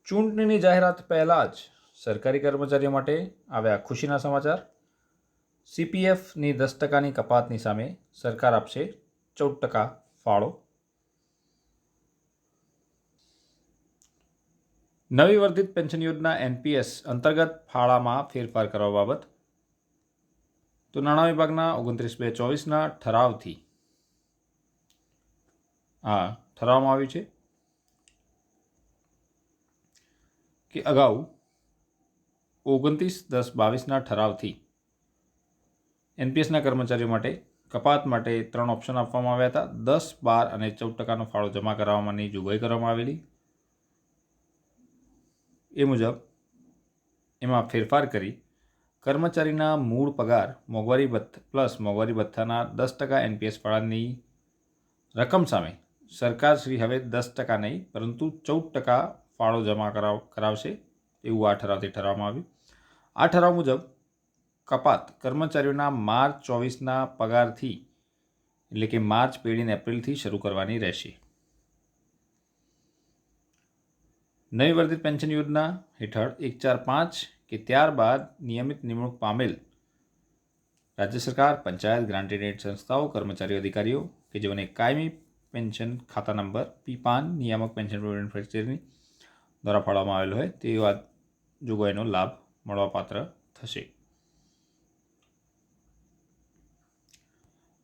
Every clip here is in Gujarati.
ચૂંટણીની જાહેરાત પહેલાં જ સરકારી કર્મચારીઓ માટે આવ્યા ખુશીના સમાચાર। CPFની 10%ની કપાતની સામે સરકાર આપશે 14% ફાળો। નવી વર્ધિત પેન્શન યોજના NPS અંતર્ગત ફાળામાં ફેરફાર કરવા બાબત તો નાણાં વિભાગના 29/2/24ના ઠરાવથી ઠરાવવામાં આવ્યું છે કે અગાઉ 29/10/22ના ઠરાવથી NPSના કર્મચારીઓ માટે કપાત માટે 3 ઓપ્શન આપવામાં આવ્યા હતા। 10, 12 અને 14%નો ફાળો જમા કરાવવાની જોગવાઈ કરવામાં આવેલી। એ મુજબ એમાં ફેરફાર કરી કર્મચારીના મૂળ પગાર મોંઘવારી ભથ્થાના 10% NPS ફાળાની રકમ સામે સરકારશ્રી હવે 10% નહીં પરંતુ 14% ફાળો જમા કરાવશે એવું આ ઠરાવથી ઠરાવવામાં આવ્યું। આ ઠરાવ મુજબ કપાત કર્મચારીઓના માર્ચ 24ના પગારથી એટલે કે માર્ચ પેઢીને એપ્રિલથી શરૂ કરવાની રહેશે। નવી વર્ધિત પેન્શન યોજના હેઠળ 1, 4, 5 કે ત્યારબાદ નિયમિત નિમણૂક પામેલ રાજ્ય સરકાર, પંચાયત, ગ્રાન્ટેડ એડ સંસ્થાઓ, કર્મચારીઓ, અધિકારીઓ કે જેઓને કાયમી પેન્શન ખાતા નંબર PPAN નિયામક પેન્શન પ્રોવિડન્ટ ફંડ દ્વારા ફાળવવામાં આવેલો હોય તેવા જોગવાઈનો લાભ મળવાપાત્ર થશે।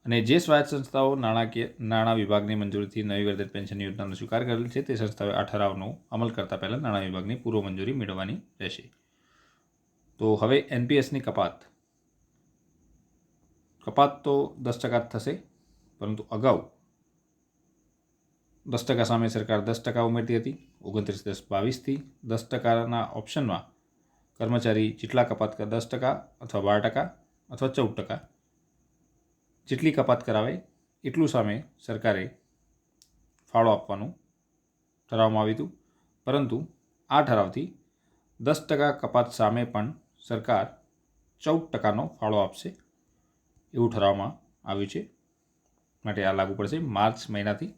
અને જે સ્વાયત્ત સંસ્થાઓ નાણાં વિભાગની મંજૂરીથી નવી વર્ધિત પેન્શન યોજનાનો સ્વીકાર કરેલ છે તે સંસ્થાઓએ આ ઠરાવનો અમલ કરતા પહેલાં નાણાં વિભાગની પૂર્વ મંજૂરી મેળવવાની રહેશે। તો હવે NPSની કપાત તો 10% થશે, પરંતુ અગાઉ 10% સામે સરકાર 10% ઉમેરતી હતી। 29/10/22થી 10%ના ઓપ્શનમાં કર્મચારી જેટલા કપાત કરે 10% અથવા 12% અથવા 14% જેટલી કપાત કરાવે એટલું સામે સરકારે ફાળો આપવાનું ઠરાવવામાં આવ્યું હતું। પરંતુ આ ઠરાવથી 10% કપાત સામે પણ સરકાર 14%નો ફાળો આપશે એવું ઠરાવવામાં આવ્યું છે। માટે આ લાગુ પડશે માર્ચ મહિનાથી।